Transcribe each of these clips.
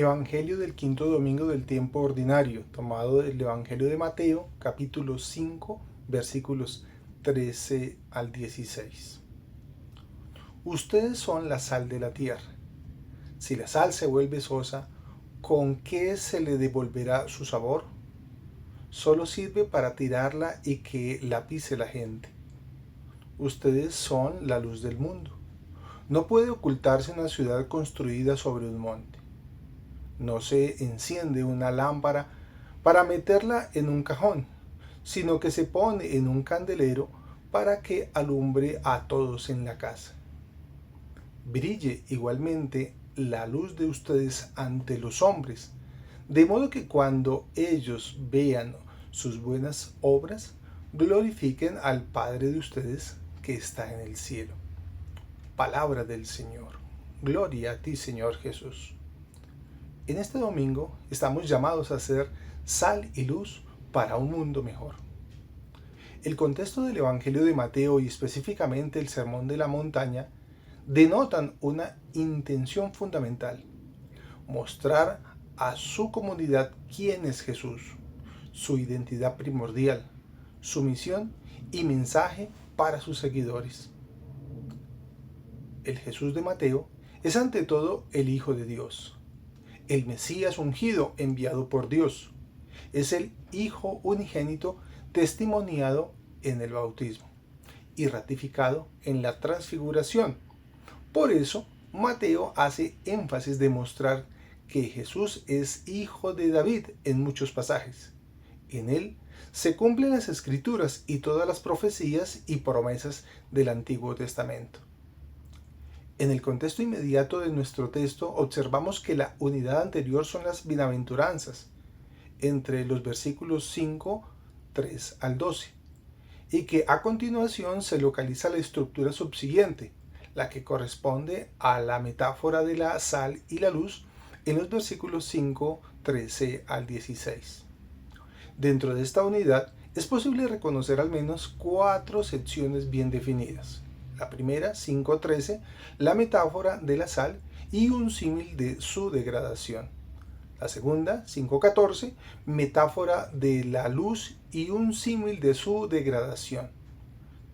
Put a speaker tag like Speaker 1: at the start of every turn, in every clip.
Speaker 1: Evangelio del quinto domingo del tiempo ordinario, tomado del Evangelio de Mateo, capítulo 5, versículos 13 al 16. Ustedes son la sal de la tierra. Si la sal se vuelve sosa, ¿con qué se le devolverá su sabor? Solo sirve para tirarla y que la pise la gente. Ustedes son la luz del mundo. No puede ocultarse una ciudad construida sobre un monte. No se enciende una lámpara para meterla en un cajón, sino que se pone en un candelero para que alumbre a todos en la casa. Brille igualmente la luz de ustedes ante los hombres, de modo que cuando ellos vean sus buenas obras, glorifiquen al Padre de ustedes que está en el cielo. Palabra del Señor. Gloria a ti, Señor Jesús. En este domingo estamos llamados a ser sal y luz para un mundo mejor. El contexto del Evangelio de Mateo y específicamente el Sermón de la Montaña denotan una intención fundamental: mostrar a su comunidad quién es Jesús, su identidad primordial, su misión y mensaje para sus seguidores. El Jesús de Mateo es ante todo el Hijo de Dios, el Mesías ungido enviado por Dios. Es el Hijo unigénito testimoniado en el bautismo y ratificado en la transfiguración. Por eso, Mateo hace énfasis de mostrar que Jesús es hijo de David en muchos pasajes. En él se cumplen las escrituras y todas las profecías y promesas del Antiguo Testamento. En el contexto inmediato de nuestro texto observamos que la unidad anterior son las bienaventuranzas, entre los versículos 5, 3 al 12, y que a continuación se localiza la estructura subsiguiente, la que corresponde a la metáfora de la sal y la luz en los versículos 5, 13 al 16. Dentro de esta unidad es posible reconocer al menos 4 secciones bien definidas. La primera, 5.13, la metáfora de la sal y un símil de su degradación. La segunda, 5.14, metáfora de la luz y un símil de su degradación.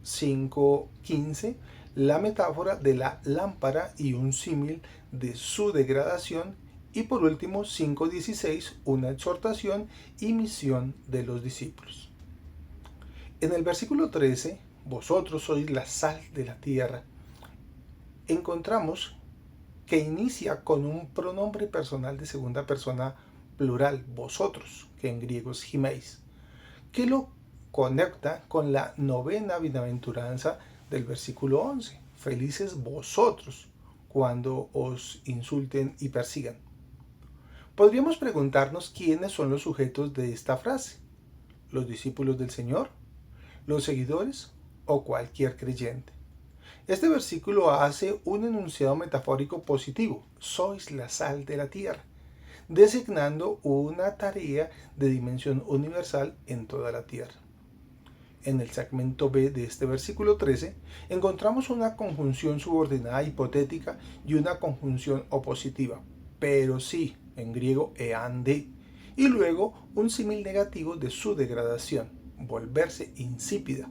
Speaker 1: 5.15, la metáfora de la lámpara y un símil de su degradación. Y por último, 5.16, una exhortación y misión de los discípulos. En el versículo 13, vosotros sois la sal de la tierra, encontramos que inicia con un pronombre personal de segunda persona plural, vosotros, que en griego es himeis, que lo conecta con la novena bienaventuranza del versículo 11. Felices vosotros cuando os insulten y persigan. Podríamos preguntarnos quiénes son los sujetos de esta frase: los discípulos del Señor, los seguidores o cualquier creyente. Este versículo hace un enunciado metafórico positivo: sois la sal de la tierra, designando una tarea de dimensión universal en toda la tierra. En el segmento B de este versículo 13 encontramos una conjunción subordinada hipotética y una conjunción opositiva, pero sí, en griego eande, y luego un símil negativo de su degradación, volverse insípida,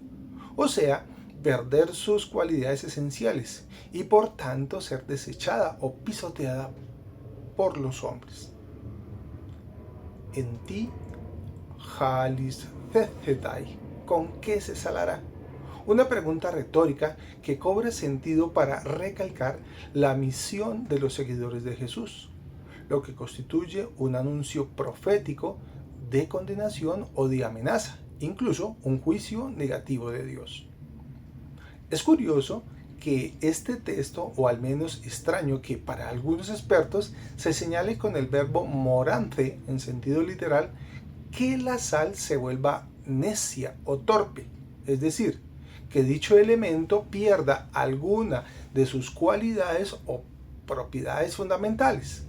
Speaker 1: o sea, perder sus cualidades esenciales y por tanto ser desechada o pisoteada por los hombres. En ti, jalis cetetai, ¿con qué se salará? Una pregunta retórica que cobra sentido para recalcar la misión de los seguidores de Jesús, lo que constituye un anuncio profético de condenación o de amenaza, incluso un juicio negativo de Dios. Es curioso que este texto, o al menos extraño que para algunos expertos se señale con el verbo morante en sentido literal, que la sal se vuelva necia o torpe, es decir, que dicho elemento pierda alguna de sus cualidades o propiedades fundamentales,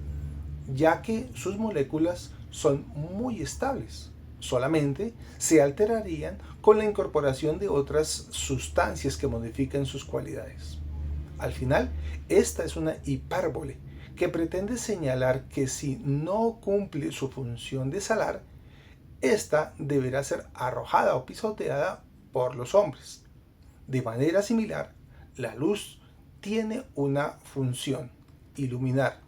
Speaker 1: ya que sus moléculas son muy estables. Solamente se alterarían con la incorporación de otras sustancias que modifiquen sus cualidades. Al final, esta es una hipérbole que pretende señalar que si no cumple su función de salar, ésta deberá ser arrojada o pisoteada por los hombres. De manera similar, la luz tiene una función: iluminar,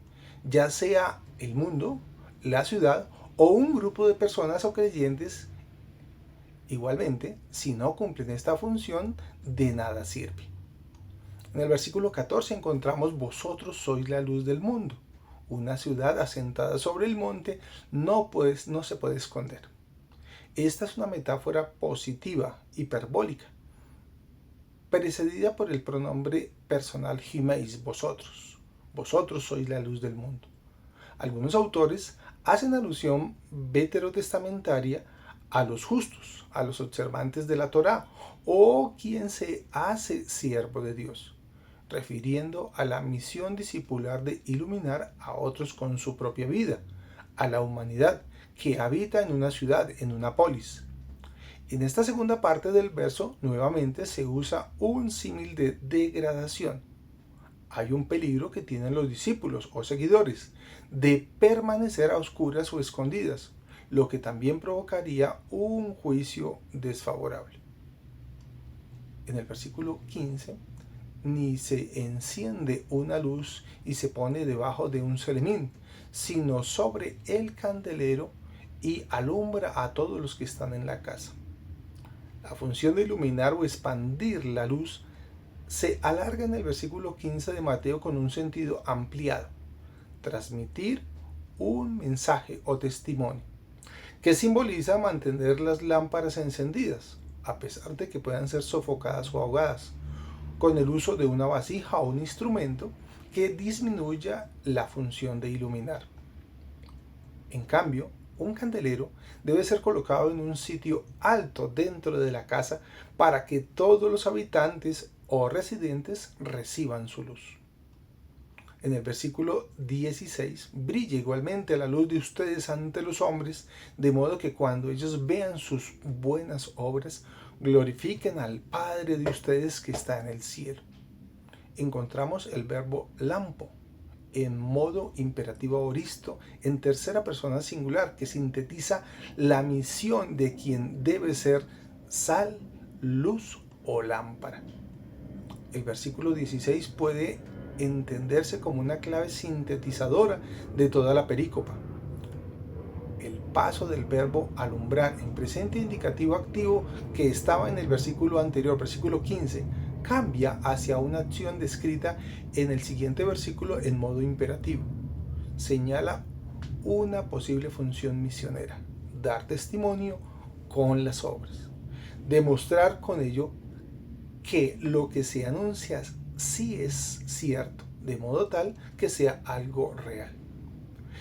Speaker 1: ya sea el mundo, la ciudad o un grupo de personas o creyentes. Igualmente, si no cumplen esta función, de nada sirve. En el versículo 14 encontramos: vosotros sois la luz del mundo. Una ciudad asentada sobre el monte no se puede esconder. Esta es una metáfora positiva, hiperbólica, precedida por el pronombre personal himeis, vosotros. Vosotros sois la luz del mundo. Algunos autores hacen alusión veterotestamentaria a los justos, a los observantes de la Torá, o quien se hace siervo de Dios, refiriendo a la misión discipular de iluminar a otros con su propia vida, a la humanidad que habita en una ciudad, en una polis. En esta segunda parte del verso nuevamente se usa un símil de degradación. Hay un peligro que tienen los discípulos o seguidores de permanecer a oscuras o escondidas, lo que también provocaría un juicio desfavorable. En el versículo 15, ni se enciende una luz y se pone debajo de un selemín, sino sobre el candelero y alumbra a todos los que están en la casa. La función de iluminar o expandir la luz se alarga en el versículo 15 de Mateo con un sentido ampliado: transmitir un mensaje o testimonio, que simboliza mantener las lámparas encendidas, a pesar de que puedan ser sofocadas o ahogadas, con el uso de una vasija o un instrumento que disminuya la función de iluminar. En cambio, un candelero debe ser colocado en un sitio alto dentro de la casa para que todos los habitantes o residentes reciban su luz. En el versículo 16, brilla igualmente la luz de ustedes ante los hombres, de modo que cuando ellos vean sus buenas obras, glorifiquen al Padre de ustedes que está en el cielo. Encontramos el verbo lampo en modo imperativo aoristo en tercera persona singular, que sintetiza la misión de quien debe ser sal, luz o lámpara. El versículo 16 puede entenderse como una clave sintetizadora de toda la perícopa. El paso del verbo alumbrar en presente indicativo activo, que estaba en el versículo anterior, versículo 15, cambia hacia una acción descrita en el siguiente versículo en modo imperativo. Señala una posible función misionera: dar testimonio con las obras, demostrar con ello que lo que se anuncia sí es cierto, de modo tal que sea algo real.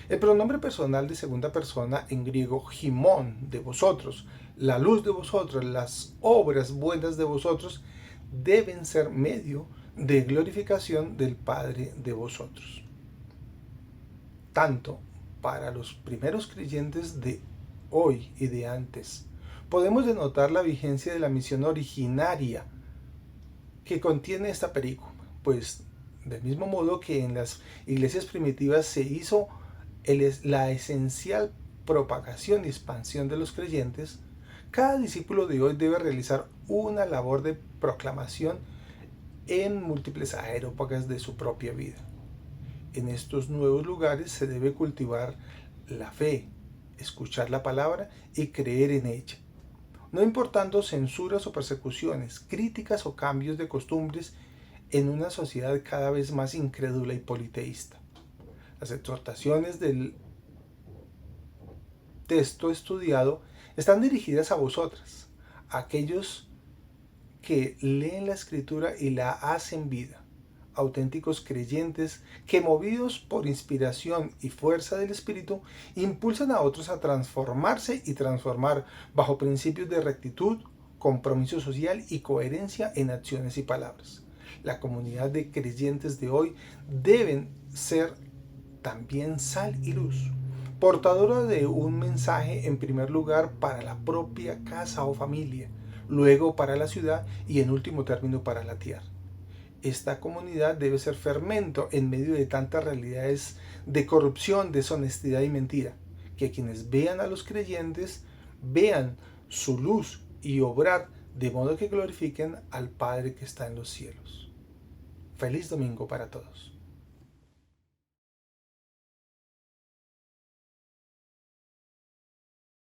Speaker 1: El pronombre personal de segunda persona en griego, himón, de vosotros, la luz de vosotros, las obras buenas de vosotros, deben ser medio de glorificación del Padre de vosotros. Tanto para los primeros creyentes de hoy y de antes, podemos denotar la vigencia de la misión originaria que contiene esta perícopa, pues del mismo modo que en las iglesias primitivas se hizo la esencial propagación y expansión de los creyentes, cada discípulo de hoy debe realizar una labor de proclamación en múltiples aerópagas de su propia vida. En estos nuevos lugares se debe cultivar la fe, escuchar la palabra y creer en ella, no importando censuras o persecuciones, críticas o cambios de costumbres en una sociedad cada vez más incrédula y politeísta. Las exhortaciones del texto estudiado están dirigidas a vosotras, a aquellos que leen la Escritura y la hacen vida, auténticos creyentes que, movidos por inspiración y fuerza del Espíritu, impulsan a otros a transformarse y transformar bajo principios de rectitud, compromiso social y coherencia en acciones y palabras. La comunidad de creyentes de hoy deben ser también sal y luz, portadora de un mensaje en primer lugar para la propia casa o familia, luego para la ciudad y en último término para la tierra. esta comunidad debe ser fermento en medio de tantas realidades de corrupción, deshonestidad y mentira. Que quienes vean a los creyentes vean su luz y obrar de modo que glorifiquen al Padre que está en los cielos. Feliz domingo para todos.